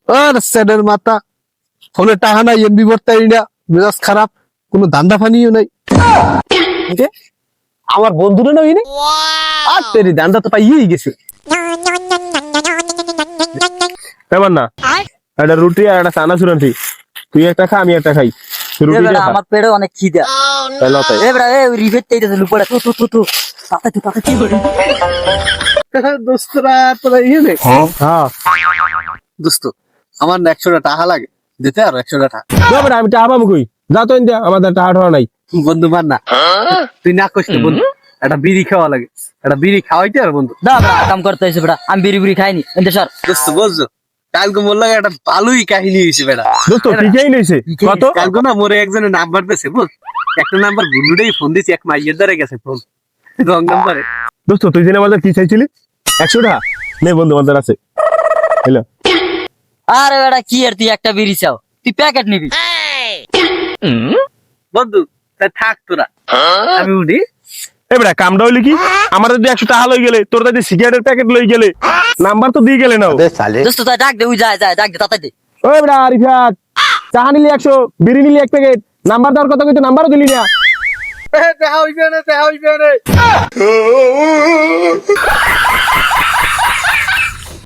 আর স্যারের মাথা ফোনে টাকা নাই, এমবি ভরতাই না, মেজাজ খারাপ, কোনো ধান্দা ফানিও নাই। এ, আমার বন্ধুরা নই রে, আর তেরি ধান্দা তো পাইয়েই গেছে। এবার না একটা রুটি আর একটা চানা চুরান্তি, তুই একটা খা আমি একটা খাই। রুটি আমার পেটে অনেক খিদা। দোস্তরা তোরা ইয়ে নে। হ্যাঁ দোস্ত আমার না 100 টাকা লাগে, দিতে আর 100 টাকা। আমি টাকা পাবো কই? যা তো ইন্ডিয়া, আমাদের টাকা ঠাওয়া নাই। বন্ধু মান না, তুই না কষ্ট বন্ধু, একটা বিড়ি খাওয়া লাগে, একটা বিড়ি খাওয়াইতে আর বন্ধু। কাম করতে হয়েছে বেটা, আমি বিড়ি বিড়ি খাইনি সর। দোস্ত বুঝছো, কালকে মোর লাগে একটা ভালোই কাহিনী হয়েছে বেটা। দোস্ত ঠিকই নিয়েছে কত? কালকে না মোরে একজনের নাম্বার দিয়েছে, বুঝ একটা নাম্বার ভুলুটাই ফোন দিয়েছি, এক মাইয়ের দ্বারা গেছে ফোন, রং নাম্বারে। দোস্ত তুই জেনে আমাদের কি চাইছিলি? 100 টাকা নে বন্ধু, আমাদের আছে। হ্যালো আরে বেটা কি আর তুই একটা বিড়ি চাও, তুই প্যাকেট নিবি। বন্ধু তাই থাক তোরা, আমি উঠি। এবার কামটা হইলে কি, আমার যদি 100 টাকা লই গেলে, তোর যদি সিগারেটের প্যাকেট লই গেলে, নাম্বার তো দিয়ে গেলে নাও। দোস্ত তাই ডাক দে, ওই যায় ডাক দে তাড়াতাড়ি। ওই বেটা আরিফাত, চাহা নিলি 100, বিড়ি নিলি 1 প্যাকেট, নাম্বার দেওয়ার কথা কইতে নাম্বারও দিলি না। দেখা হইবে না, দেখা হইবে না।